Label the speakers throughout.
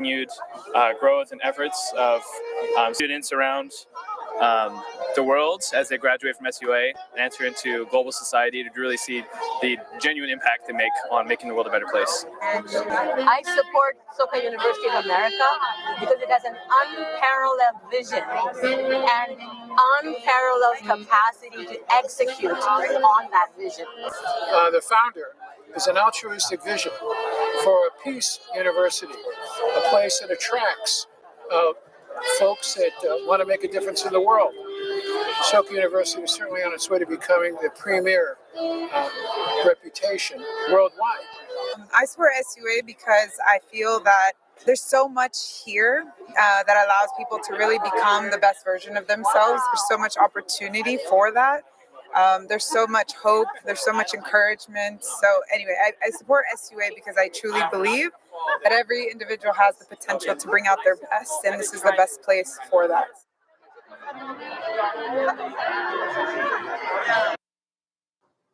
Speaker 1: continued growth and efforts of students around the world as they graduate from SUA and enter into global society to really see the genuine impact they make on making the world a better place.
Speaker 2: I support Soka University of America because it has an unparalleled vision and unparalleled capacity to execute on that vision.
Speaker 3: The founder is an altruistic vision for a peace university, a place that attracts folks that want to make a difference in the world. Soka University is certainly on its way to becoming the premier reputation worldwide.
Speaker 4: I support SUA because I feel that there's so much here that allows people to really become the best version of themselves. There's so much opportunity for that. There's so much hope. There's so much encouragement. So anyway, I support SUA because I truly believe that every individual has the potential to bring out their best, and this is the best place for that.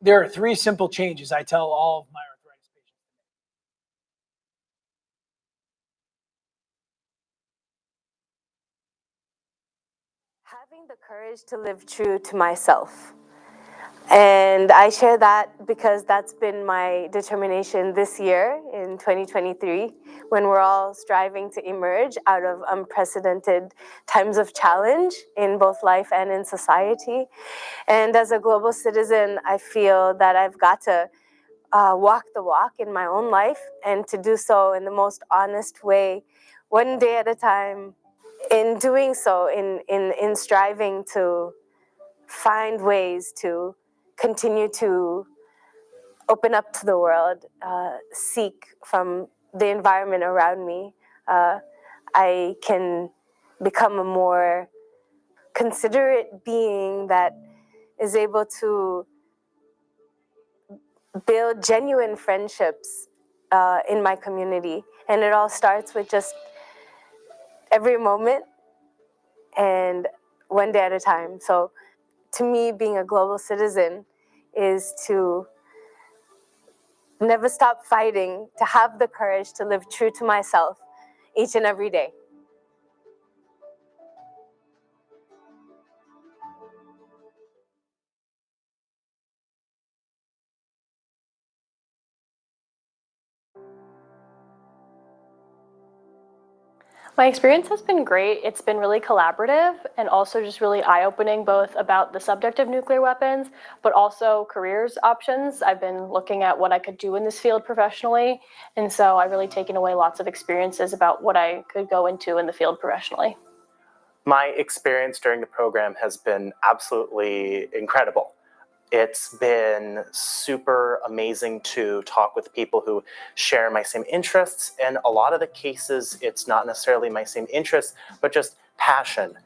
Speaker 5: There are 3 simple changes I tell all of my arthritis patients.
Speaker 2: Having the courage to live true to myself. And I share that because that's been my determination this year in 2023, when we're all striving to emerge out of unprecedented times of challenge in both life and in society. And as a global citizen, I feel that I've got to walk the walk in my own life, and to do so in the most honest way, one day at a time. In doing so, in striving to find ways to continue to open up to the world, seek from the environment around me, I can become a more considerate being that is able to build genuine friendships in my community. And it all starts with just every moment and one day at a time. So to me, being a global citizen is to never stop fighting, to have the courage to live true to myself each and every day.
Speaker 6: My experience has been great. It's been really collaborative and also just really eye-opening, both about the subject of nuclear weapons, but also careers options. I've been looking at what I could do in this field professionally, and so I've really taken away lots of experiences about what I could go into in the field professionally.
Speaker 7: My experience during the program has been absolutely incredible. It's been super amazing to talk with people who share my same interests. In a lot of the cases, it's not necessarily my same interests, but just passion.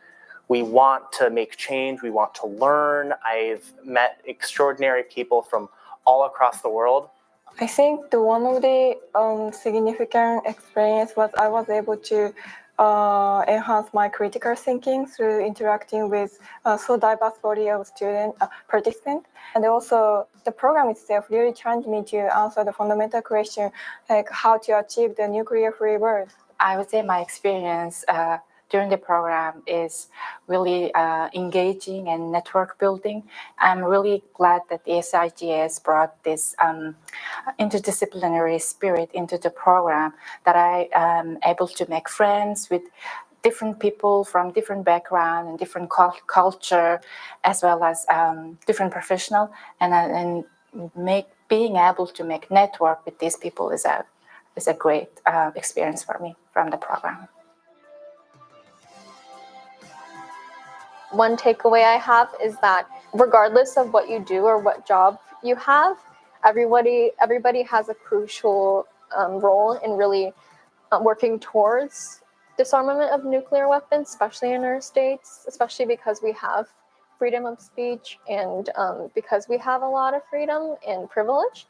Speaker 7: We want to make change. We want to learn. I've met extraordinary people from all across the world.
Speaker 8: I think one of the significant experience was I was able to enhance my critical thinking through interacting with so diverse body of student participants. And also the program itself really challenged me to answer the fundamental question, like how to achieve the nuclear-free world.
Speaker 9: I would say my experience during the program is really engaging and network building. I'm really glad that the SIGS brought this interdisciplinary spirit into the program, that I am able to make friends with different people from different background and different culture, as well as different professional, and being able to make network with these people is a great experience for me from the program.
Speaker 6: One takeaway I have is that regardless of what you do or what job you have, everybody has a crucial role in really working towards disarmament of nuclear weapons, especially in our states, especially because we have freedom of speech and because we have a lot of freedom and privilege.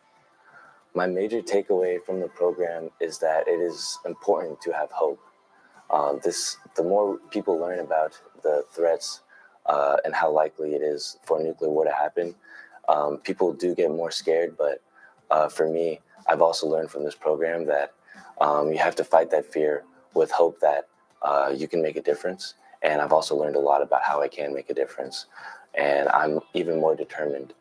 Speaker 10: My major takeaway from the program is that it is important to have hope. The more people learn about the threats and how likely it is for a nuclear war to happen, people do get more scared. But for me, I've also learned from this program that you have to fight that fear with hope that you can make a difference. And I've also learned a lot about how I can make a difference. And I'm even more determined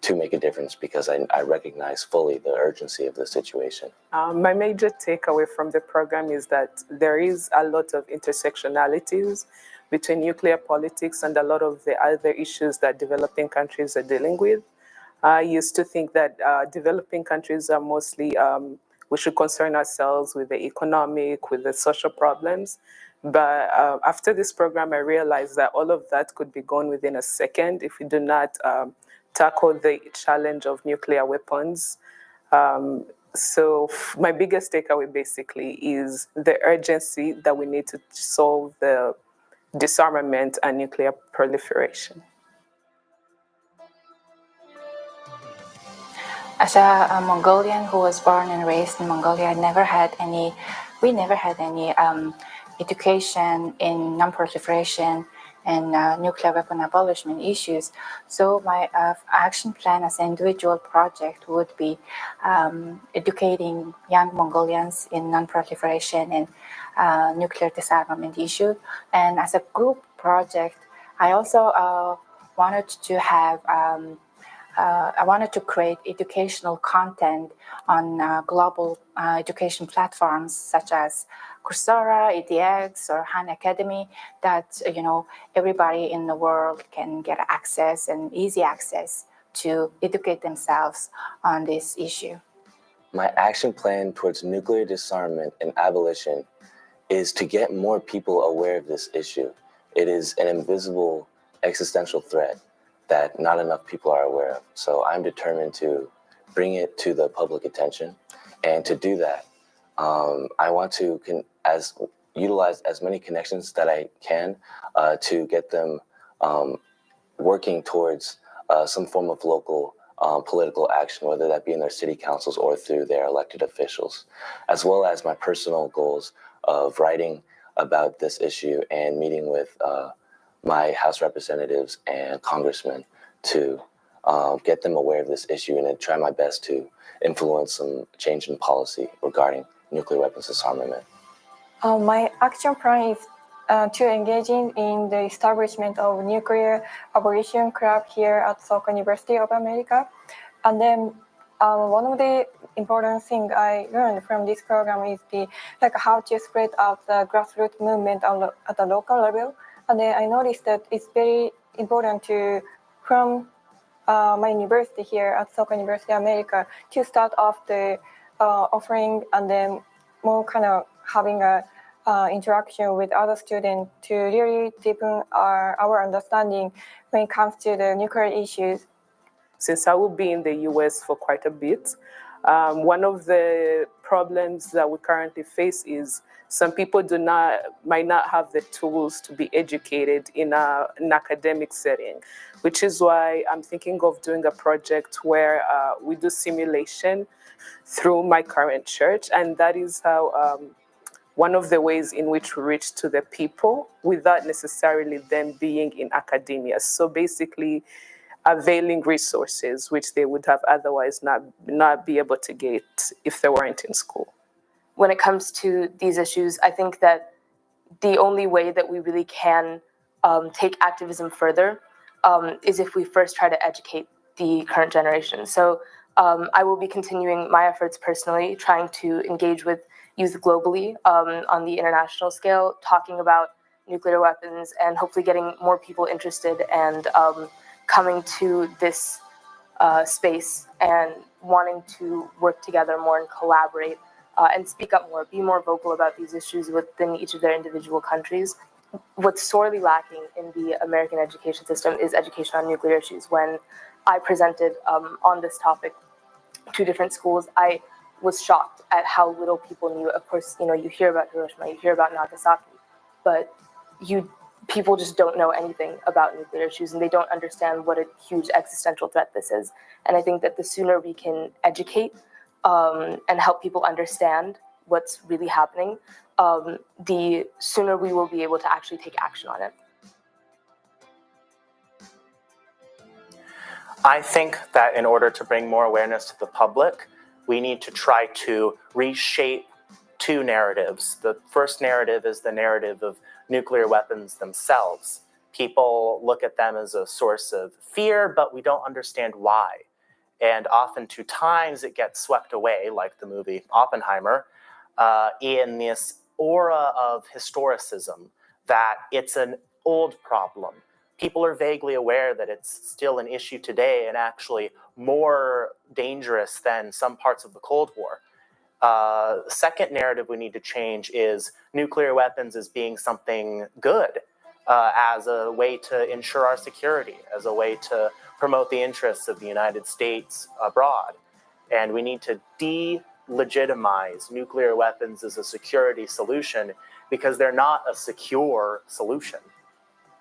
Speaker 10: to make a difference because I recognize fully the urgency of the situation.
Speaker 11: My major takeaway from the program is that there is a lot of intersectionalities between nuclear politics and a lot of the other issues that developing countries are dealing with. I used to think that developing countries are mostly, we should concern ourselves with the economic, with the social problems. But after this program, I realized that all of that could be gone within a second if we do not tackle the challenge of nuclear weapons. So my biggest takeaway basically is the urgency that we need to solve the disarmament and nuclear proliferation.
Speaker 9: As a Mongolian who was born and raised in Mongolia, we never had any education in non-proliferation and nuclear weapon abolishment issues. So my action plan as an individual project would be educating young Mongolians in non-proliferation and nuclear disarmament issue. And as a group project, I also wanted to have I wanted to create educational content on global education platforms such as Coursera, edX, or Han Academy that everybody in the world can get access and easy access to educate themselves on this issue.
Speaker 10: My action plan towards nuclear disarmament and abolition is to get more people aware of this issue. It is an invisible existential threat that not enough people are aware of. So I'm determined to bring it to the public attention. And to do that, I want to utilize as many connections that I can to get them working towards some form of local political action, whether that be in their city councils or through their elected officials, as well as my personal goals of writing about this issue and meeting with my House representatives and congressmen to get them aware of this issue and to try my best to influence some change in policy regarding nuclear weapons disarmament.
Speaker 8: My action plan is to engage in the establishment of nuclear abolition club here at Soka University of America. And then one of the important things I learned from this program is how to spread out the grassroots movement at the local level. And then I noticed that it's very important from my university here at Soka University of America to start off the offering and then more kind of having a interaction with other students to really deepen our understanding when it comes to the nuclear issues.
Speaker 11: Since I will be in the US for quite a bit, one of the problems that we currently face is some people might not have the tools to be educated in an academic setting, which is why I'm thinking of doing a project where we do simulation through my current church, and that is how one of the ways in which we reach to the people without necessarily them being in academia. So basically availing resources which they would have otherwise not be able to get if they weren't in school.
Speaker 2: When it comes to these issues, I think that the only way that we really can take activism further is if we first try to educate the current generation. So I will be continuing my efforts personally, trying to engage with youth globally on the international scale, talking about nuclear weapons and hopefully getting more people interested and coming to this space and wanting to work together more and collaborate and speak up more, be more vocal about these issues within each of their individual countries. What's sorely lacking in the American education system is education on nuclear issues. When I presented on this topic to different schools, I was shocked at how little people knew. Of course, you hear about Hiroshima, you hear about Nagasaki, but people just don't know anything about nuclear issues, and they don't understand what a huge existential threat this is. And I think that the sooner we can educate and help people understand what's really happening, the sooner we will be able to actually take action on it.
Speaker 7: I think that in order to bring more awareness to the public, we need to try to reshape two narratives. The first narrative is the narrative of nuclear weapons themselves. People look at them as a source of fear, but we don't understand why. And often, to times, it gets swept away, like the movie Oppenheimer, in this aura of historicism, that it's an old problem. People are vaguely aware that it's still an issue today and actually more dangerous than some parts of the Cold War. Second narrative we need to change is nuclear weapons as being something good, as a way to ensure our security, as a way to promote the interests of the United States abroad. And we need to delegitimize nuclear weapons as a security solution, because they're not a secure solution.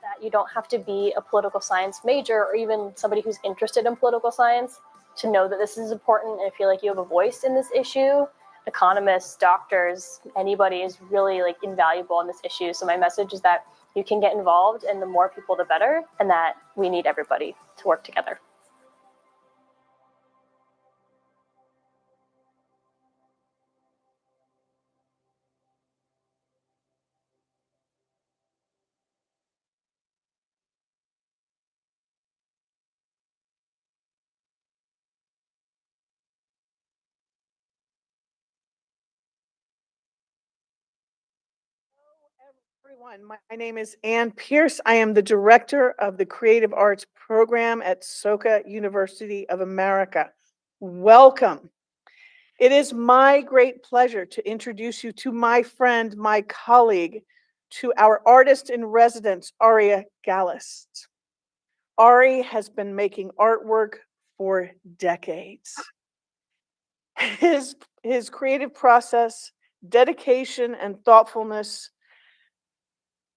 Speaker 6: That you don't have to be a political science major or even somebody who's interested in political science to know that this is important and feel like you have a voice in this issue. Economists, doctors, anybody is really invaluable in this issue. So my message is that you can get involved, and the more people, the better, and that we need everybody to work together.
Speaker 12: Everyone, my name is Ann Pierce. I am the director of the Creative Arts Program at Soka University of America. Welcome. It is my great pleasure to introduce you to my friend, my colleague, to our artist in residence, Aria Gallist. Ari has been making artwork for decades. His creative process, dedication, and thoughtfulness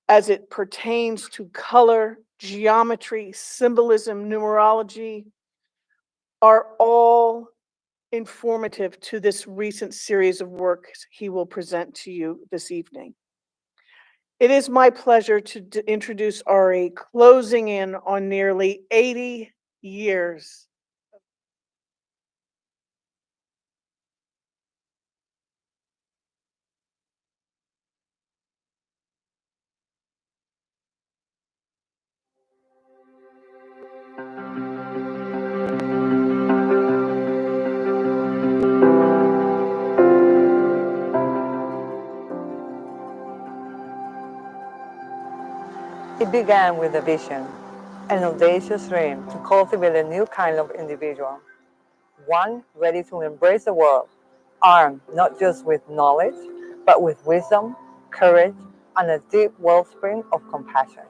Speaker 12: as it pertains to color, geometry, symbolism, numerology, are all informative to this recent series of works he will present to you this evening. It is my pleasure to introduce Ari, closing in on nearly 80 years.
Speaker 13: It began with a vision, an audacious dream to cultivate a new kind of individual, one ready to embrace the world, armed not just with knowledge, but with wisdom, courage, and a deep wellspring of compassion.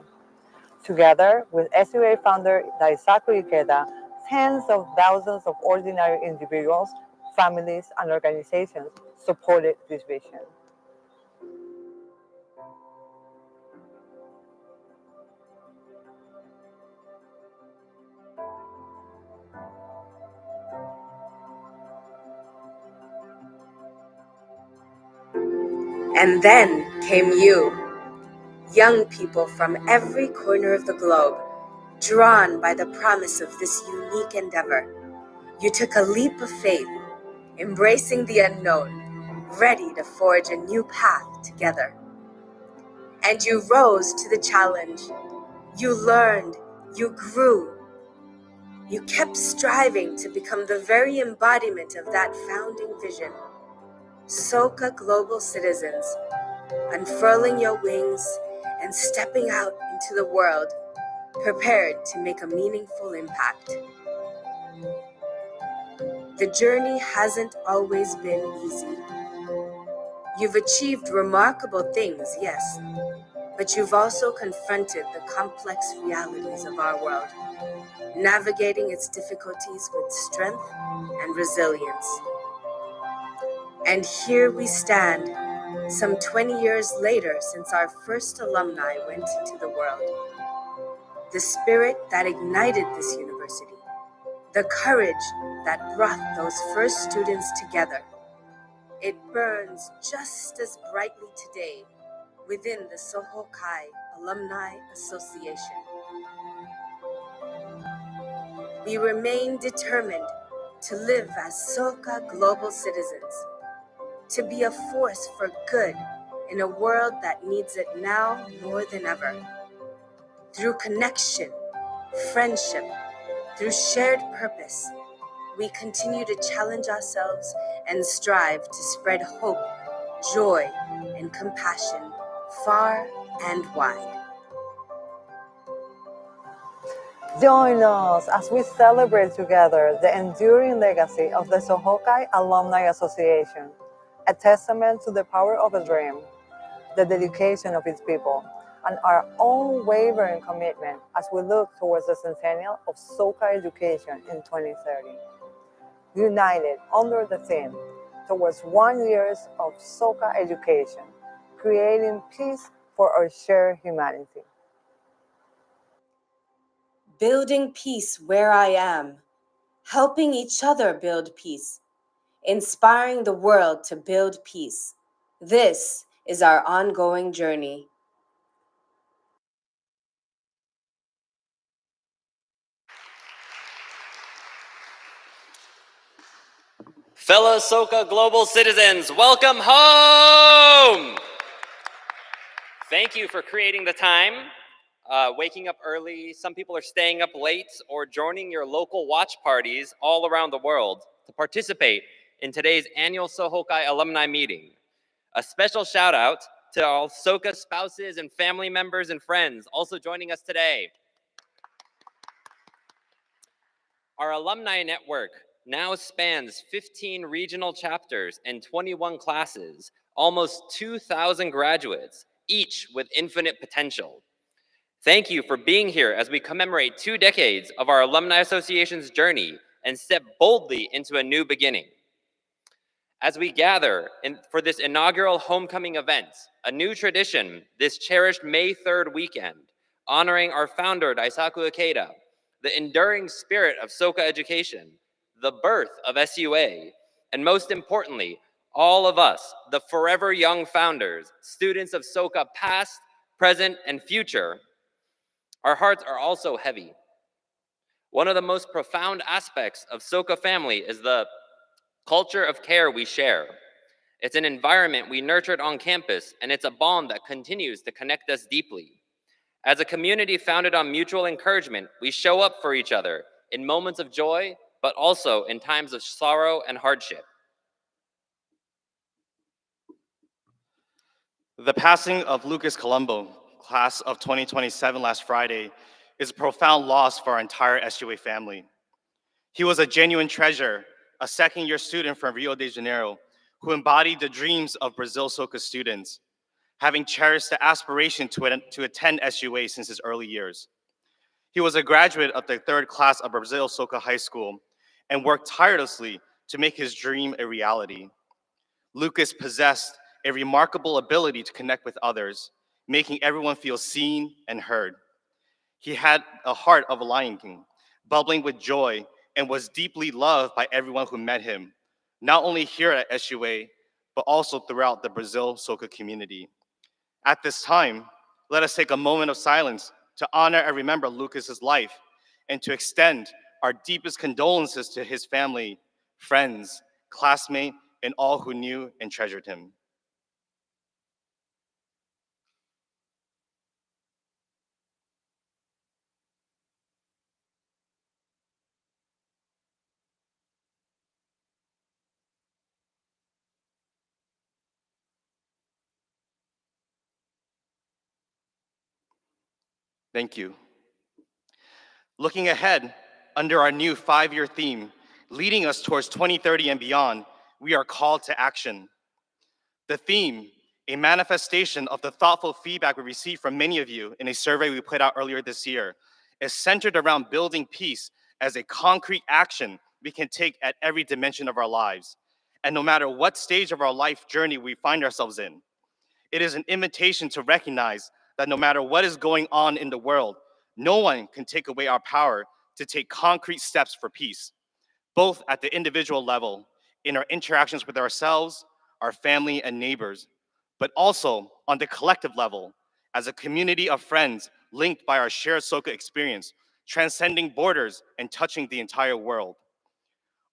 Speaker 13: Together with SUA founder Daisaku Ikeda, tens of thousands of ordinary individuals, families, and organizations supported this vision.
Speaker 2: And then came you, young people from every corner of the globe, drawn by the promise of this unique endeavor. You took a leap of faith, embracing the unknown, ready to forge a new path together. And you rose to the challenge. You learned, you grew. You kept striving to become the very embodiment of that founding vision. Soka global citizens, unfurling your wings and stepping out into the world, prepared to make a meaningful impact. The journey hasn't always been easy. You've achieved remarkable things, yes, but you've also confronted the complex realities of our world, navigating its difficulties with strength and resilience. And here we stand, some 20 years later since our first alumni went into the world. The spirit that ignited this university, the courage that brought those first students together, it burns just as brightly today within the Sohokai Alumni Association. We remain determined to live as Soka global citizens, to be a force for good in a world that needs it now more than ever. Through connection, friendship, through shared purpose, we continue to challenge ourselves and strive to spread hope, joy, and compassion far and wide.
Speaker 13: Join us as we celebrate together the enduring legacy of the Sohokai Alumni Association, a testament to the power of a dream, the dedication of its people, and our unwavering commitment as we look towards the centennial of Soka education in 2030. United under the theme, towards 1 year of Soka education, creating peace for our shared humanity.
Speaker 2: Building peace where I am, helping each other build peace, inspiring the world to build peace. This is our ongoing journey.
Speaker 14: Fellow Soka Global citizens, welcome home! Thank you for creating the time, waking up early. Some people are staying up late or joining your local watch parties all around the world to participate in today's annual Sohokai Alumni Meeting. A special shout out to all Soka spouses and family members and friends also joining us today. Our alumni network now spans 15 regional chapters and 21 classes, almost 2,000 graduates, each with infinite potential. Thank you for being here as we commemorate 2 decades of our Alumni Association's journey and step boldly into a new beginning. As we gather for this inaugural homecoming event, a new tradition, this cherished May 3rd weekend, honoring our founder, Daisaku Ikeda, the enduring spirit of Soka education, the birth of SUA, and most importantly, all of us, the forever young founders, students of Soka past, present, and future, our hearts are also heavy. One of the most profound aspects of Soka family is the culture of care we share. It's an environment we nurtured on campus, and it's a bond that continues to connect us deeply. As a community founded on mutual encouragement, we show up for each other in moments of joy, but also in times of sorrow and hardship.
Speaker 15: The passing of Lucas Columbo, class of 2027 last Friday, is a profound loss for our entire SUA family. He was a genuine treasure, a second-year student from Rio de Janeiro, who embodied the dreams of Brazil Soka students, having cherished the aspiration to attend SUA since his early years. He was a graduate of the 3rd class of Brazil Soka High School and worked tirelessly to make his dream a reality. Lucas possessed a remarkable ability to connect with others, making everyone feel seen and heard. He had a heart of a lion king, bubbling with joy, and was deeply loved by everyone who met him, not only here at SUA, but also throughout the Brazil Soka community. At this time, let us take a moment of silence to honor and remember Lucas's life and to extend our deepest condolences to his family, friends, classmates, and all who knew and treasured him. Thank you. Looking ahead, under our new 5-year theme, leading us towards 2030 and beyond, we are called to action. The theme, a manifestation of the thoughtful feedback we received from many of you in a survey we put out earlier this year, is centered around building peace as a concrete action we can take at every dimension of our lives, and no matter what stage of our life journey we find ourselves in. It is an invitation to recognize that no matter what is going on in the world, no one can take away our power to take concrete steps for peace, both at the individual level, in our interactions with ourselves, our family and neighbors, but also on the collective level, as a community of friends linked by our shared Soka experience, transcending borders and touching the entire world.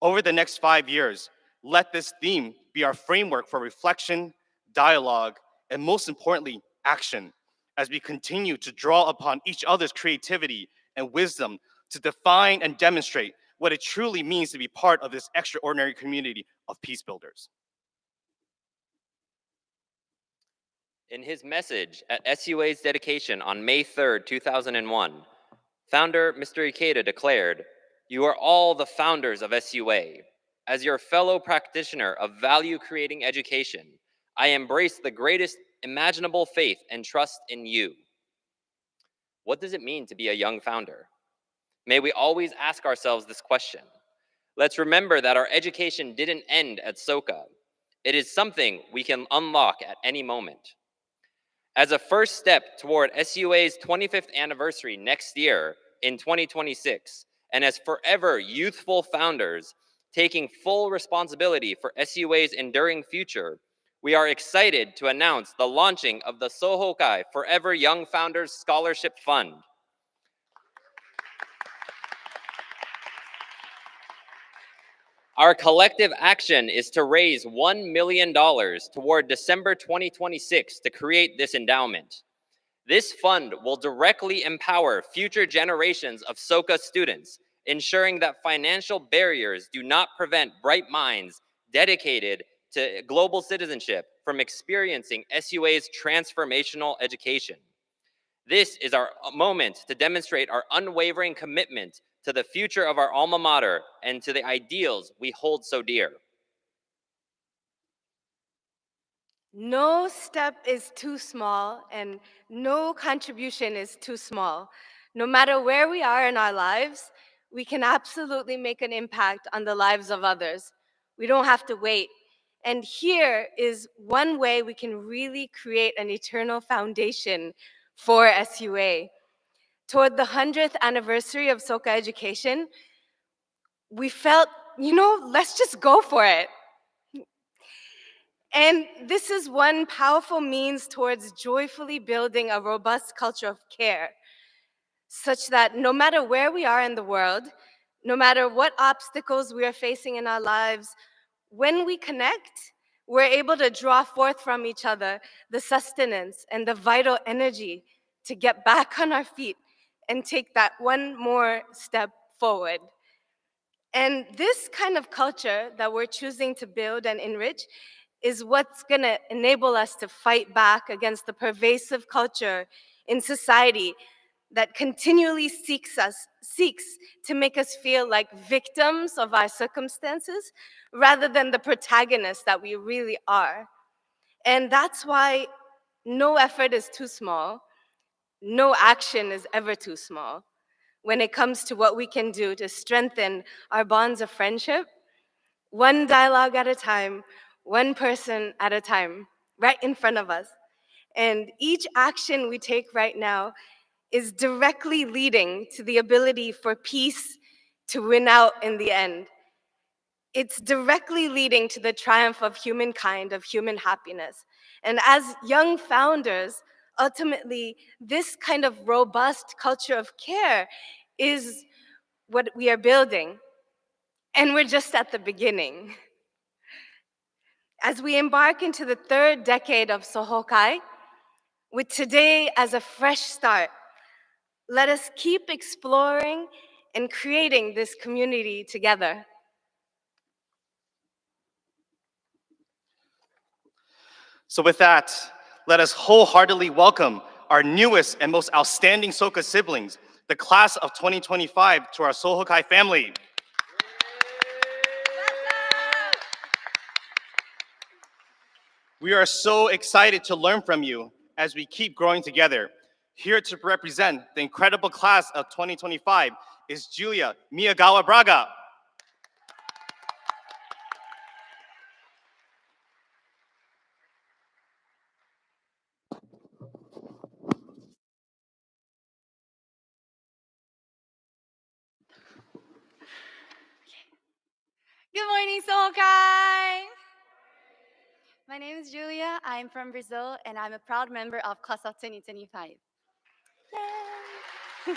Speaker 15: Over the next 5 years, Let this theme be our framework for reflection, dialogue, and most importantly, action, as we continue to draw upon each other's creativity and wisdom to define and demonstrate what it truly means to be part of this extraordinary community of peace builders.
Speaker 14: In his message at SUA's dedication on May 3rd, 2001, founder Mr. Ikeda declared, "You are all the founders of SUA. As your fellow practitioner of value-creating education, I embrace the greatest imaginable faith and trust in you." What does it mean to be a young founder? May we always ask ourselves this question. Let's remember that our education didn't end at Soka. It is something we can unlock at any moment. As a first step toward SUA's 25th anniversary next year in 2026, and as forever youthful founders taking full responsibility for SUA's enduring future, we are excited to announce the launching of the Sohokai Forever Young Founders Scholarship Fund. Our collective action is to raise $1 million toward December 2026 to create this endowment. This fund will directly empower future generations of Soka students, ensuring that financial barriers do not prevent bright minds dedicated to global citizenship from experiencing SUA's transformational education. This is our moment to demonstrate our unwavering commitment to the future of our alma mater and to the ideals we hold so dear.
Speaker 2: No step is too small and no contribution is too small. No matter where we are in our lives, we can absolutely make an impact on the lives of others. We don't have to wait. And here is one way we can really create an eternal foundation for SUA. Toward the 100th anniversary of Soka education, we felt, let's just go for it. And this is one powerful means towards joyfully building a robust culture of care, such that no matter where we are in the world, no matter what obstacles we are facing in our lives, when we connect, we're able to draw forth from each other the sustenance and the vital energy to get back on our feet and take that one more step forward. And this kind of culture that we're choosing to build and enrich is what's going to enable us to fight back against the pervasive culture in society that continually seeks to make us feel like victims of our circumstances rather than the protagonists that we really are. And that's why no effort is too small, no action is ever too small when it comes to what we can do to strengthen our bonds of friendship, one dialogue at a time, one person at a time, right in front of us. And each action we take right now is directly leading to the ability for peace to win out in the end. It's directly leading to the triumph of humankind, of human happiness. And as young founders, ultimately, this kind of robust culture of care is what we are building. And we're just at the beginning. As we embark into the third decade of Sohokai, with today as a fresh start, let us keep exploring and creating this community together.
Speaker 15: So with that, let us wholeheartedly welcome our newest and most outstanding Soka siblings, the class of 2025, to our Sohokai family. We are so excited to learn from you as we keep growing together. Here to represent the incredible class of 2025 is Julia Miyagawa Braga.
Speaker 16: Good morning, Sohokai! My name is Julia. I'm from Brazil, and I'm a proud member of Class of 2025. Yay!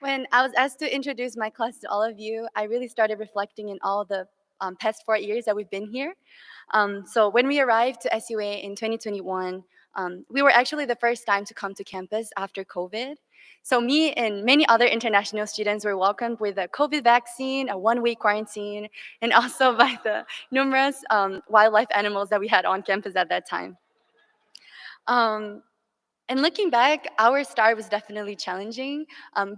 Speaker 16: When I was asked to introduce my class to all of you, I really started reflecting in all the past 4 years that we've been here. So when we arrived to SUA in 2021, we were actually the first time to come to campus after COVID. So me and many other international students were welcomed with a COVID vaccine, a one-week quarantine, and also by the numerous wildlife animals that we had on campus at that time. And looking back, our start was definitely challenging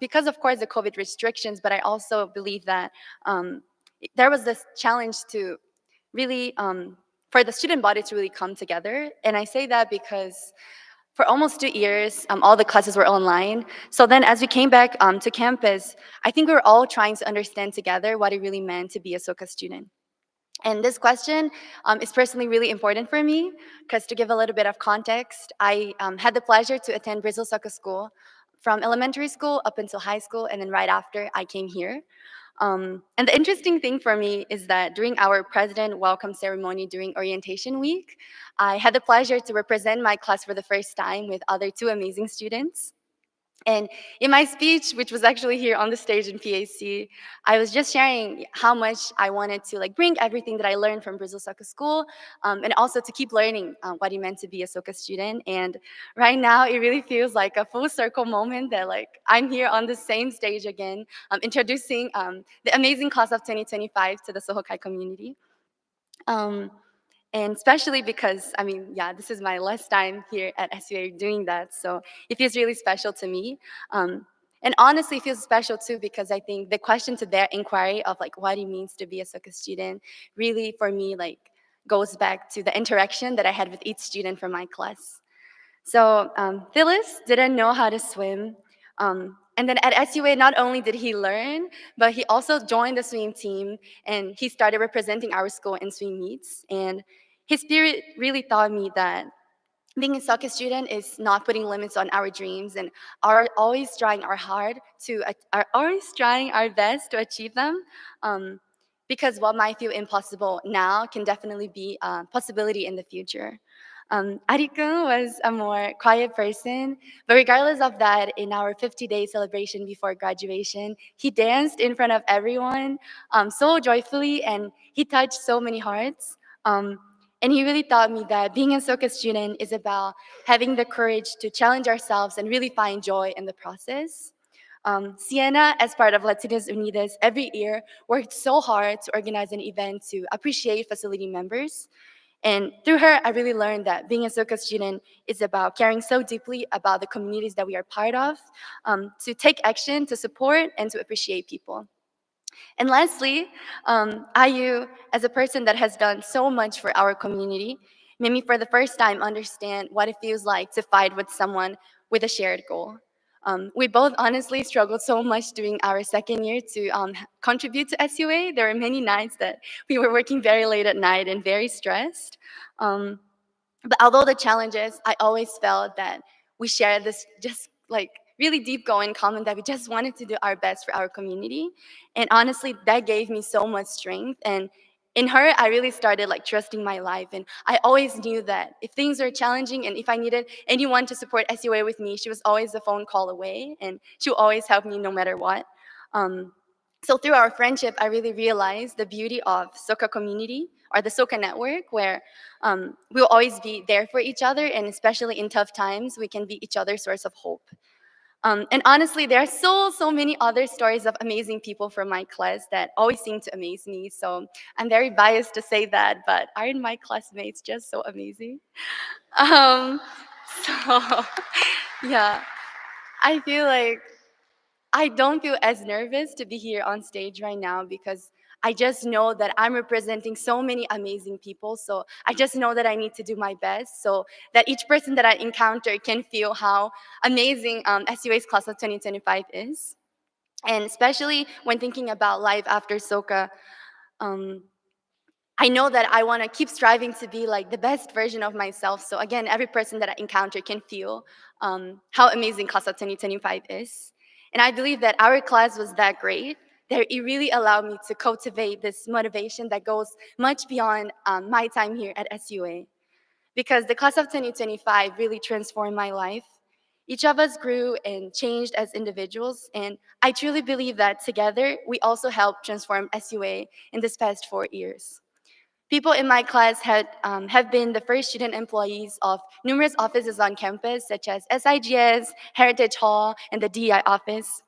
Speaker 16: because, of course, the COVID restrictions, but I also believe that there was this challenge to really, for the student body to really come together. And I say that because for almost 2 years, all the classes were online. So then as we came back to campus, I think we were all trying to understand together what it really meant to be a Soka student. And this question is personally really important for me because to give a little bit of context, I had the pleasure to attend Brazil Soka School from elementary school up until high school, and then right after I came here. And the interesting thing for me is that during our president welcome ceremony during orientation week, I had the pleasure to represent my class for the first time with other two amazing students. And in my speech, which was actually here on the stage in PAC, I was just sharing how much I wanted to bring everything that I learned from Brazil Soka School, and also to keep learning what it meant to be a Soka student. And right now, it really feels like a full circle moment that I'm here on the same stage again, introducing the amazing class of 2025 to the Sohokai community. And especially because, this is my last time here at SUA doing that, so it feels really special to me. And honestly, it feels special too because I think the question to their inquiry of what it means to be a Soka student really, for me, goes back to the interaction that I had with each student from my class. So Phyllis didn't know how to swim. And then at SUA, not only did he learn, but he also joined the swim team and he started representing our school in swim meets. And his spirit really taught me that being a Soka student is not putting limits on our dreams and are always trying our best to achieve them. Because what might feel impossible now can definitely be a possibility in the future. Arikun was a more quiet person, but regardless of that, in our 50-day celebration before graduation, he danced in front of everyone so joyfully, and he touched so many hearts. And he really taught me that being a Soka student is about having the courage to challenge ourselves and really find joy in the process. Sienna, as part of Latinas Unidas, every year worked so hard to organize an event to appreciate facility members. And through her, I really learned that being a Soka student is about caring so deeply about the communities that we are part of, to take action, to support, and to appreciate people. And lastly, IU, as a person that has done so much for our community, made me for the first time understand what it feels like to fight with someone with a shared goal. We both honestly struggled so much during our second year to contribute to SUA. There were many nights that we were working very late at night and very stressed. But although the challenges, I always felt that we shared this just really deep goal in common that we just wanted to do our best for our community. And honestly, that gave me so much strength. And in her, I really started trusting my life. And I always knew that if things were challenging and if I needed anyone to support SUA with me, she was always a phone call away and she would always help me no matter what. So through our friendship, I really realized the beauty of Soka community or the Soka network, where we'll always be there for each other, and especially in tough times, we can be each other's source of hope. And honestly, there are so many other stories of amazing people from my class that always seem to amaze me. So I'm very biased to say that, but aren't my classmates just so amazing? So yeah, I feel like I don't feel as nervous to be here on stage right now because I just know that I'm representing so many amazing people. So I just know that I need to do my best so that each person that I encounter can feel how amazing SUA's class of 2025 is. And especially when thinking about life after Soka, I know that I want to keep striving to be the best version of myself. So again, every person that I encounter can feel how amazing class of 2025 is. And I believe that our class was that great that it really allowed me to cultivate this motivation that goes much beyond my time here at SUA. Because the class of 2025 really transformed my life. Each of us grew and changed as individuals, and I truly believe that together we also helped transform SUA in this past 4 years. People in my class have been the first student employees of numerous offices on campus, such as SIGS, Heritage Hall, and the DEI office.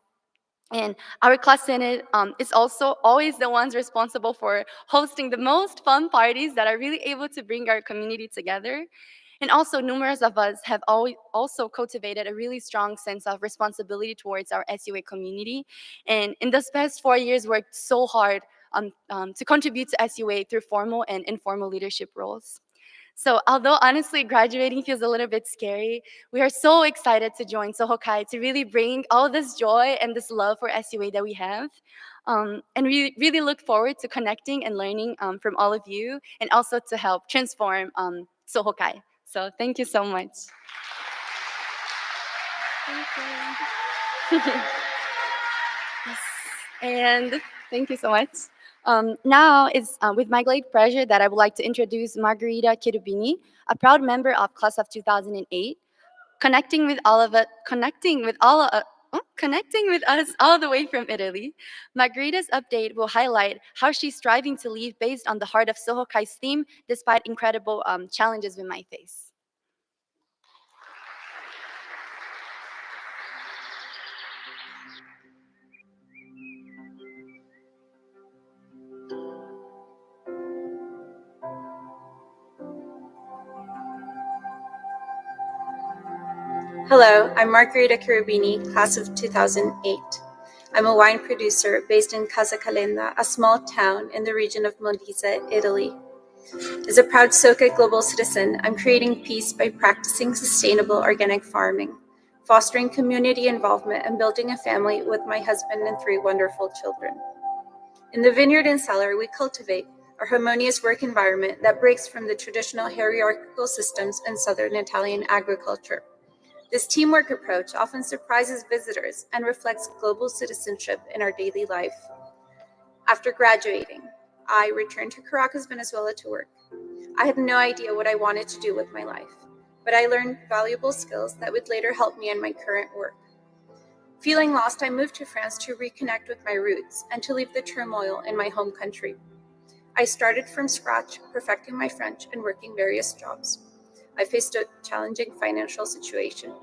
Speaker 16: And our class senate is also always the ones responsible for hosting the most fun parties that are really able to bring our community together. And also, numerous of us have also cultivated a really strong sense of responsibility towards our SUA community. And in this past 4 years, worked so hard to contribute to SUA through formal and informal leadership roles. So although honestly graduating feels a little bit scary, we are so excited to join Sohokai to really bring all this joy and this love for SUA that we have. And we really look forward to connecting and learning from all of you, and also to help transform Sohokai. So thank you so much. Thank you. Yes. And thank you so much. Now it's with my great pleasure that I would like to introduce Margarita Cherubini, a proud member of class of 2008, connecting with us all the way from Italy. Margarita's update will highlight how she's striving to live based on the heart of Sohokai's theme, despite incredible challenges we might face.
Speaker 17: Hello, I'm Margarita Cherubini, class of 2008. I'm a wine producer based in Casa Calenda, a small town in the region of Molise, Italy. As a proud Soka global citizen, I'm creating peace by practicing sustainable organic farming, fostering community involvement, and building a family with my husband and 3 wonderful children. In the vineyard and cellar, we cultivate a harmonious work environment that breaks from the traditional hierarchical systems in southern Italian agriculture. This teamwork approach often surprises visitors and reflects global citizenship in our daily life. After graduating, I returned to Caracas, Venezuela to work. I had no idea what I wanted to do with my life, but I learned valuable skills that would later help me in my current work. Feeling lost, I moved to France to reconnect with my roots and to leave the turmoil in my home country. I started from scratch, perfecting my French and working various jobs. I faced a challenging financial situation.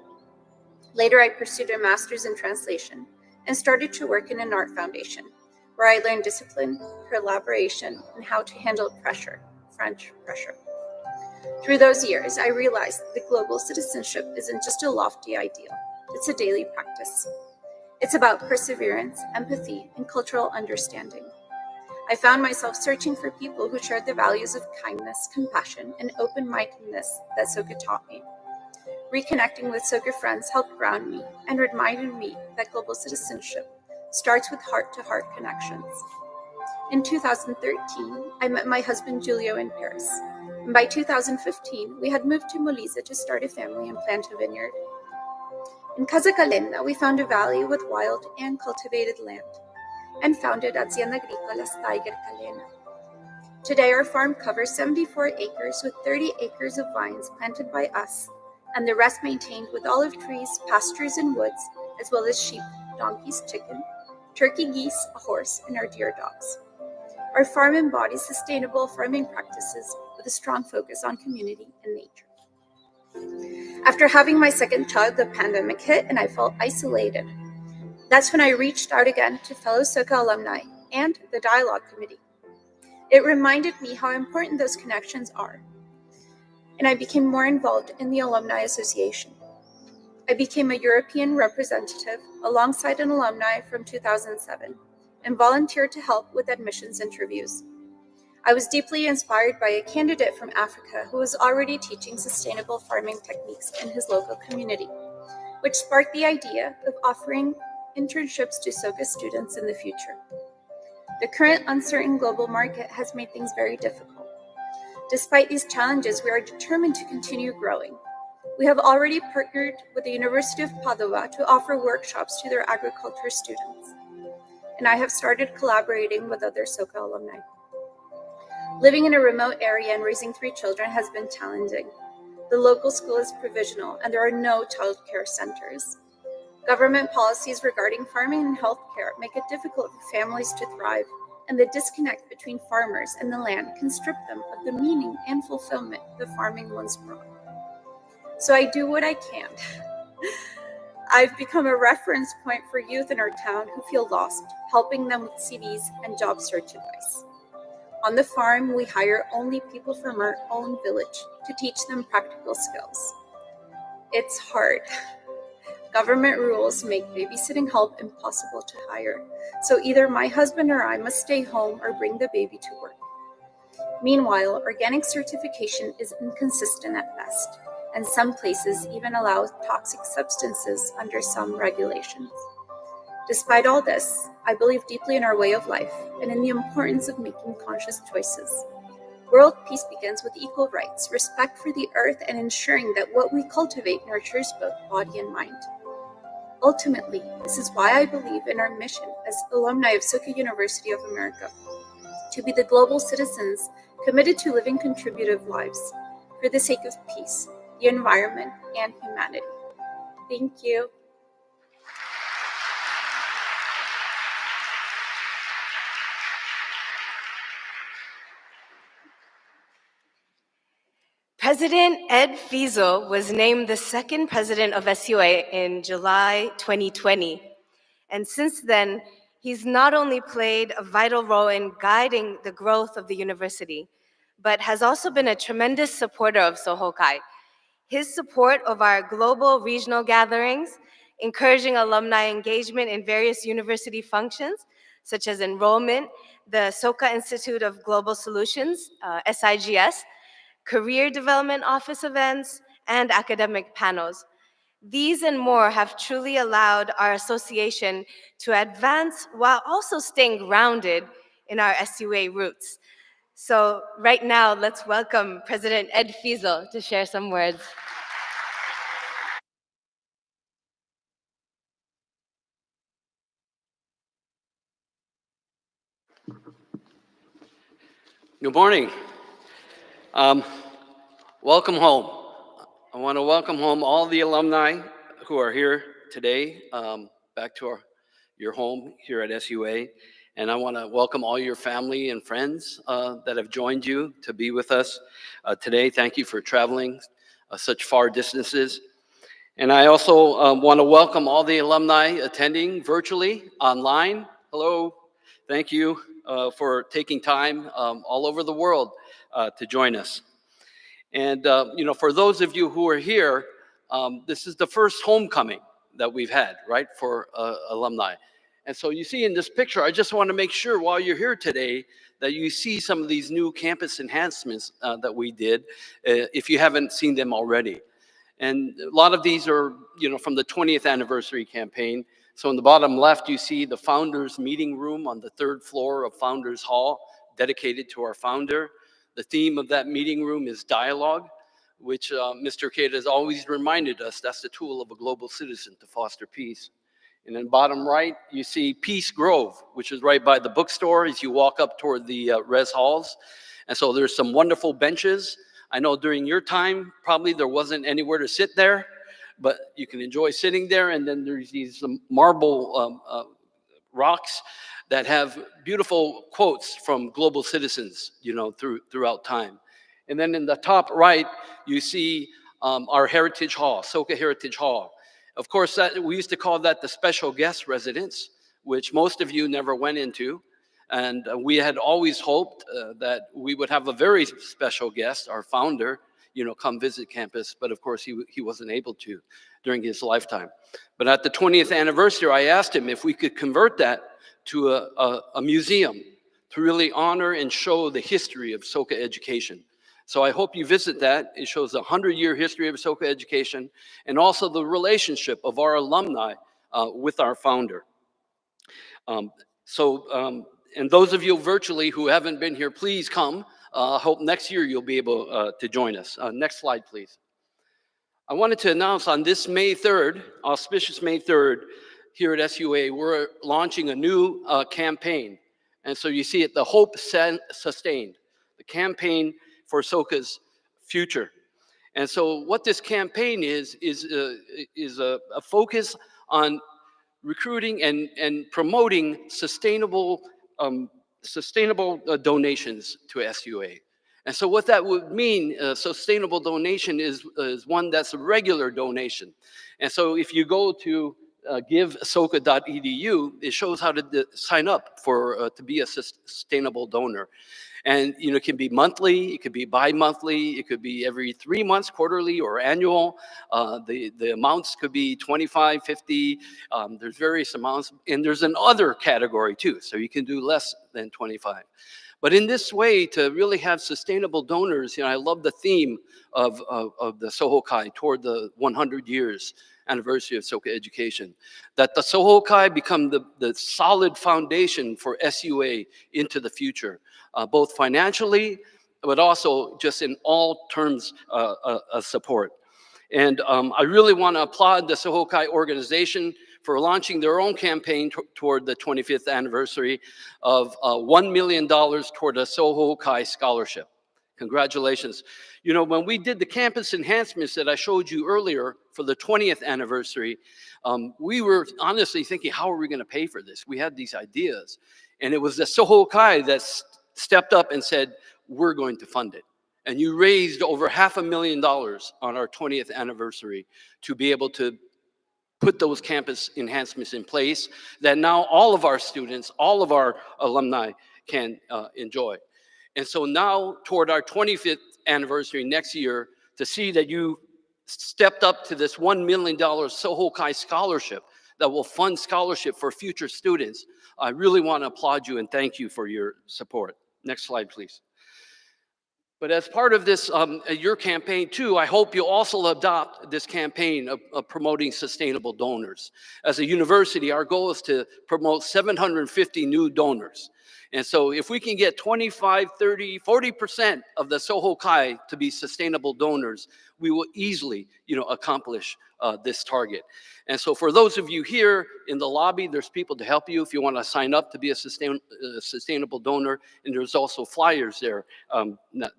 Speaker 17: Later, I pursued a master's in translation and started to work in an art foundation, where I learned discipline, collaboration, and how to handle pressure, French pressure. Through those years, I realized that global citizenship isn't just a lofty ideal, it's a daily practice. It's about perseverance, empathy, and cultural understanding. I found myself searching for people who shared the values of kindness, compassion, and open-mindedness that Soka taught me. Reconnecting with Soka friends helped ground me and reminded me that global citizenship starts with heart-to-heart connections. In 2013, I met my husband Giulio in Paris, and by 2015, we had moved to Molise to start a family and plant a vineyard. In Casa Calenda, we found a valley with wild and cultivated land, and founded Azienda Agricola Steiger Calena. Today, our farm covers 74 acres with 30 acres of vines planted by us, and the rest maintained with olive trees, pastures, and woods, as well as sheep, donkeys, chicken, turkey, geese, a horse, and our deer dogs. Our farm embodies sustainable farming practices with a strong focus on community and nature. After having my second child, the pandemic hit and I felt isolated. That's when I reached out again to fellow Soka alumni and the Dialogue Committee. It reminded me how important those connections are, and I became more involved in the Alumni Association. I became a European representative alongside an alumni from 2007 and volunteered to help with admissions interviews. I was deeply inspired by a candidate from Africa who was already teaching sustainable farming techniques in his local community, which sparked the idea of offering internships to Soka students in the future. The current uncertain global market has made things very difficult. Despite these challenges, we are determined to continue growing. We have already partnered with the University of Padova to offer workshops to their agriculture students, and I have started collaborating with other Soka alumni. Living in a remote area and raising 3 children has been challenging. The local school is provisional, and there are no child care centers. Government policies regarding farming and healthcare make it difficult for families to thrive, and the disconnect between farmers and the land can strip them of the meaning and fulfillment the farming once brought. So I do what I can. I've become a reference point for youth in our town who feel lost, helping them with CVs and job search advice. On the farm, we hire only people from our own village to teach them practical skills. It's hard. Government rules make babysitting help impossible to hire, so either my husband or I must stay home or bring the baby to work. Meanwhile, organic certification is inconsistent at best, and some places even allow toxic substances under some regulations. Despite all this, I believe deeply in our way of life and in the importance of making conscious choices. World peace begins with equal rights, respect for the earth, and ensuring that what we cultivate nurtures both body and mind. Ultimately, this is why I believe in our mission as alumni of Soka University of America, to be the global citizens committed to living contributive lives for the sake of peace, the environment, and humanity. Thank you.
Speaker 2: President Ed Fiesel was named the second president of SUA in July 2020. And since then, he's not only played a vital role in guiding the growth of the university, but has also been a tremendous supporter of Sohokai. His support of our global regional gatherings, encouraging alumni engagement in various university functions, such as enrollment, the Soka Institute of Global Solutions, SIGS, career development office events, and academic panels. These and more have truly allowed our association to advance while also staying grounded in our SUA roots. So right now, let's welcome President Ed Fiesel to share some words.
Speaker 18: Good morning. Welcome home. I want to welcome home all the alumni who are here today, back to your home here at SUA. And I want to welcome all your family and friends that have joined you to be with us today. Thank you for traveling such far distances. And I also want to welcome all the alumni attending virtually, online. Hello. Thank you for taking time all over the world to join us. And, for those of you who are here, this is the first homecoming that we've had, right, for alumni. And so you see in this picture, I just want to make sure while you're here today that you see some of these new campus enhancements that we did, if you haven't seen them already. And a lot of these are, from the 20th anniversary campaign. So in the bottom left, you see the Founders Meeting Room on the 3rd floor of Founders Hall, dedicated to our founder. The theme of that meeting room is dialogue, which Mr. Keita has always reminded us that's the tool of a global citizen to foster peace. And then bottom right, you see Peace Grove, which is right by the bookstore as you walk up toward the res halls. And so there's some wonderful benches. I know during your time, probably there wasn't anywhere to sit there, but you can enjoy sitting there. And then there's these marble rocks that have beautiful quotes from global citizens, throughout time. And then in the top right, you see our Heritage Hall, Soka Heritage Hall. Of course, we used to call that the special guest residence, which most of you never went into. And we had always hoped that we would have a very special guest, our founder, come visit campus. But of course, he wasn't able to during his lifetime. But at the 20th anniversary, I asked him if we could convert that to a museum to really honor and show the history of Soka education. So I hope you visit that. It shows the 100-year history of Soka education and also the relationship of our alumni with our founder. And those of you virtually who haven't been here, please come. I hope next year you'll be able to join us. Next slide, please. I wanted to announce on this May 3rd, auspicious May 3rd, here at SUA, we're launching a new campaign. And so you see it, the Hope Sustained, the campaign for Soka's future. And so what this campaign is a focus on recruiting and promoting sustainable donations to SUA. And so what that would mean, sustainable donation is one that's a regular donation. And so if you go to givesoka.edu, it shows how to sign up for to be a sustainable donor. And it can be monthly, it could be bi-monthly, it could be every 3 months, quarterly or annual. The amounts could be 25, 50, there's various amounts, and there's an other category too, so you can do less than 25. But in this way, to really have sustainable donors, I love the theme of the Sohokai toward the 100 years anniversary of Soka education, that the Sohokai become the solid foundation for SUA into the future, both financially, but also just in all terms of support. And I really want to applaud the Sohokai organization for launching their own campaign toward the 25th anniversary of $1 million toward a Sohokai scholarship. Congratulations. When we did the campus enhancements that I showed you earlier for the 20th anniversary, we were honestly thinking, how are we going to pay for this? We had these ideas. And it was the Sohokai that stepped up and said, we're going to fund it. And you raised over $500,000 on our 20th anniversary to be able to put those campus enhancements in place that now all of our students, all of our alumni can enjoy. And so now toward our 25th anniversary next year, to see that you stepped up to this $1 million Sohokai scholarship that will fund scholarship for future students, I really want to applaud you and thank you for your support. Next slide, please. But as part of this, your campaign too, I hope you'll also adopt this campaign of promoting sustainable donors. As a university, our goal is to promote 750 new donors. And so if we can get 25, 30, 40% of the Sohokai to be sustainable donors, we will easily, accomplish this target. And so for those of you here in the lobby, there's people to help you if you want to sign up to be a sustainable donor. And there's also flyers there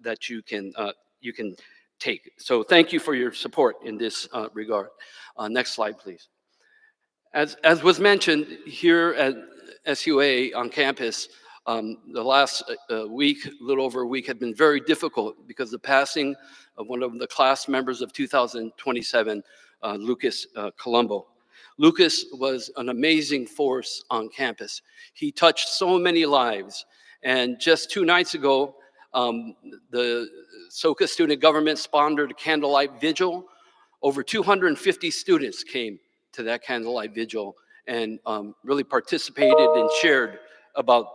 Speaker 18: that you can take. So thank you for your support in this regard. Next slide, please. As was mentioned here at SUA on campus, the last week, a little over a week, had been very difficult because of the passing of one of the class members of 2027, Lucas Columbo. Lucas was an amazing force on campus. He touched so many lives. And just 2 nights ago, the Soka student government sponsored a candlelight vigil. Over 250 students came to that candlelight vigil and really participated and shared about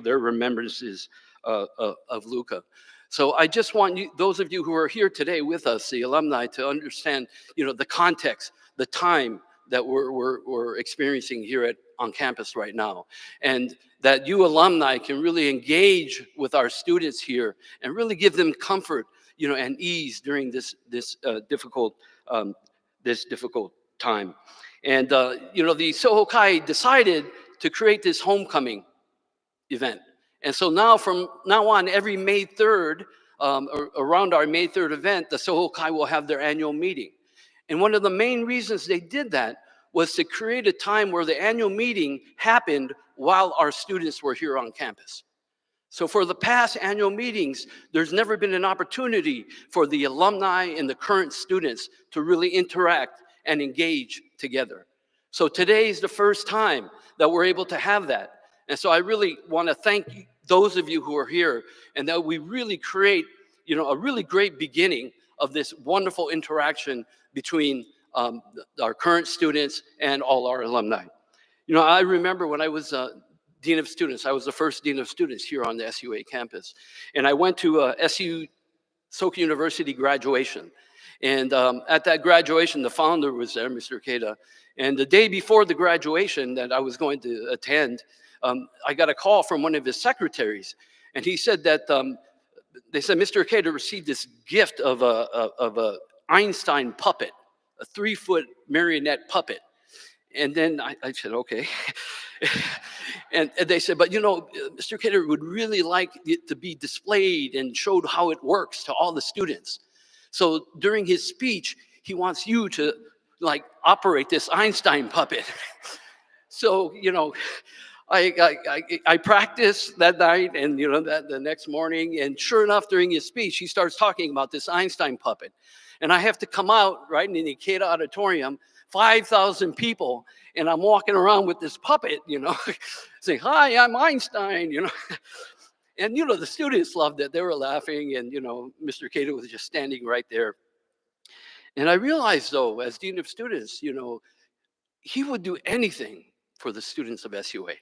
Speaker 18: their remembrances of Luca. So I just want you, those of you who are here today with us, the alumni, to understand the context, the time that we're experiencing here on campus right now, and that you alumni can really engage with our students here and really give them comfort, and ease during this difficult time. And the Sohokai decided to create this homecoming event. And so now, from now on, every May 3rd, around our May 3rd event, the Sohokai will have their annual meeting. And one of the main reasons they did that was to create a time where the annual meeting happened while our students were here on campus. So for the past annual meetings, there's never been an opportunity for the alumni and the current students to really interact and engage together. So today is the first time that we're able to have that. And so I really want to thank those of you who are here, and that we really create, a really great beginning of this wonderful interaction between our current students and all our alumni. I remember when I was Dean of Students, I was the first Dean of Students here on the SUA campus. And I went to Soka University graduation. And at that graduation, the founder was there, Mr. Keita. And the day before the graduation that I was going to attend, I got a call from one of his secretaries, and he said that they said Mr. Keita received this gift of a Einstein puppet, a 3-foot marionette puppet. And then I said, okay. and they said, but Mr. Keita would really like it to be displayed and showed how it works to all the students. So during his speech, he wants you to like operate this Einstein puppet. So, you know, I practiced that night and, you know, that the next morning, and sure enough, during his speech, he starts talking about this Einstein puppet. And I have to come out, right, in the Ikeda Auditorium, 5,000 people, and I'm walking around with this puppet, you know, saying, hi, I'm Einstein, you know. And, you know, the students loved it. They were laughing, and, you know, Mr. Ikeda was just standing right there. And I realized, though, as Dean of Students, you know, he would do anything for the students of SUA.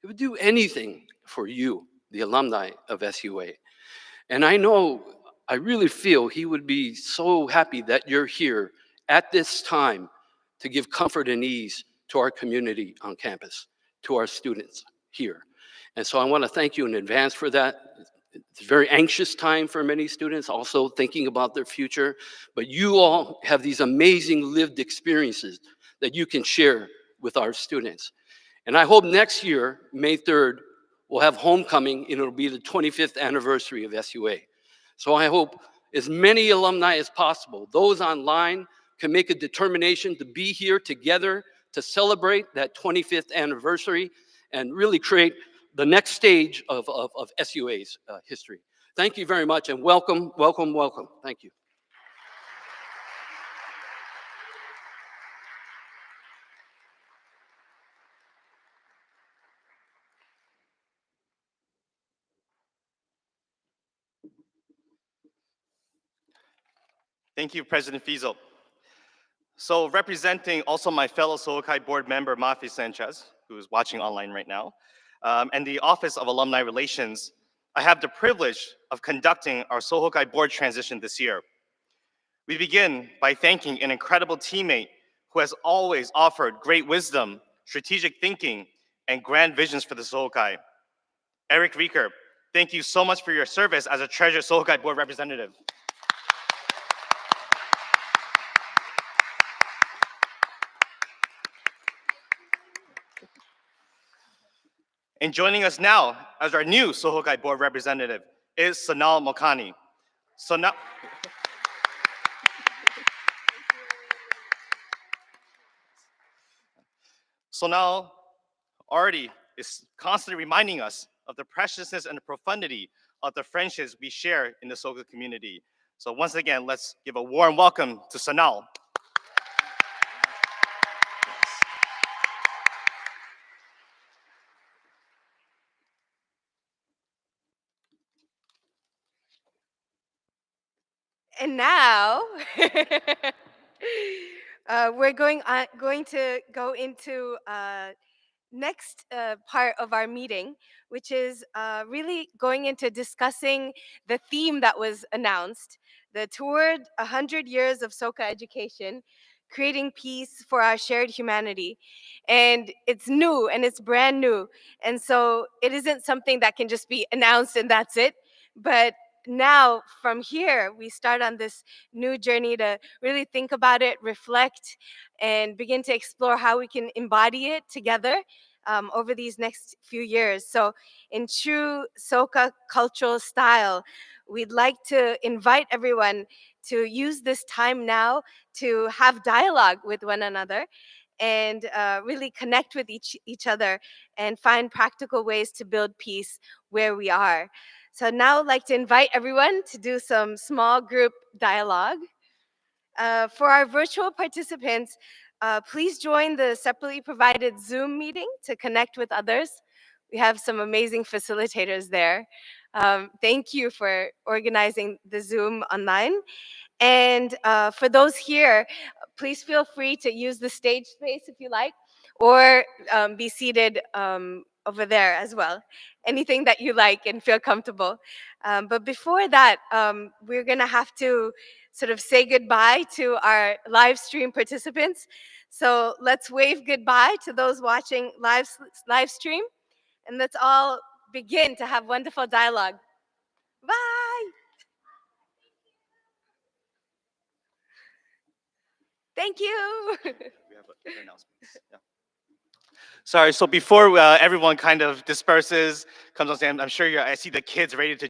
Speaker 18: He would do anything for you, the alumni of SUA. And I know, I really feel he would be so happy that you're here at this time to give comfort and ease to our community on campus, to our students here. And so I want to thank you in advance for that. It's a very anxious time for many students, also thinking about their future. But you all have these amazing lived experiences that you can share with our students. And I hope next year, May 3rd, we'll have homecoming, and it'll be the 25th anniversary of SUA. So I hope as many alumni as possible, those online, can make a determination to be here together to celebrate that 25th anniversary and really create the next stage of SUA's history. Thank you very much, and welcome, welcome, welcome. Thank you.
Speaker 15: Thank you, President Fiesel. So representing also my fellow Sohokai board member, Mafi Sanchez, who is watching online right now, and the Office of Alumni Relations, I have the privilege of conducting our Sohokai board transition this year. We begin by thanking an incredible teammate who has always offered great wisdom, strategic thinking, and grand visions for the Sohokai. Eric Rieker, thank you so much for your service as a treasured Sohokai board representative. And joining us now as our new Sohokai board representative is Sonal Mokani. Sonal already is constantly reminding us of the preciousness and the profundity of the friendships we share in the Soka community. So once again, let's give a warm welcome to Sonal.
Speaker 2: And now we're going to go into next part of our meeting, which is really going into discussing the theme that was announced, toward 100 years of Soka education, creating peace for our shared humanity. And it's new and it's brand new. And so it isn't something that can just be announced and that's it. But now from here, we start on this new journey to really think about it, reflect, and begin to explore how we can embody it together over these next few years. So in true Soka cultural style, we'd like to invite everyone to use this time now to have dialogue with one another and really connect with each other and find practical ways to build peace where we are. So now I'd like to invite everyone to do some small group dialogue. For our virtual participants, please join the separately provided Zoom meeting to connect with others. We have some amazing facilitators there. Thank you for organizing the Zoom online. And for those here, please feel free to use the stage space if you like, or be seated over there as well. Anything that you like and feel comfortable. But before that, we're going to have to sort of say goodbye to our live stream participants. So let's wave goodbye to those watching live stream, and let's all begin to have wonderful dialogue. Bye. Thank you.
Speaker 15: We have other announcements. Yeah. Sorry, so before everyone kind of disperses, comes on stage, I'm sure I see the kids ready to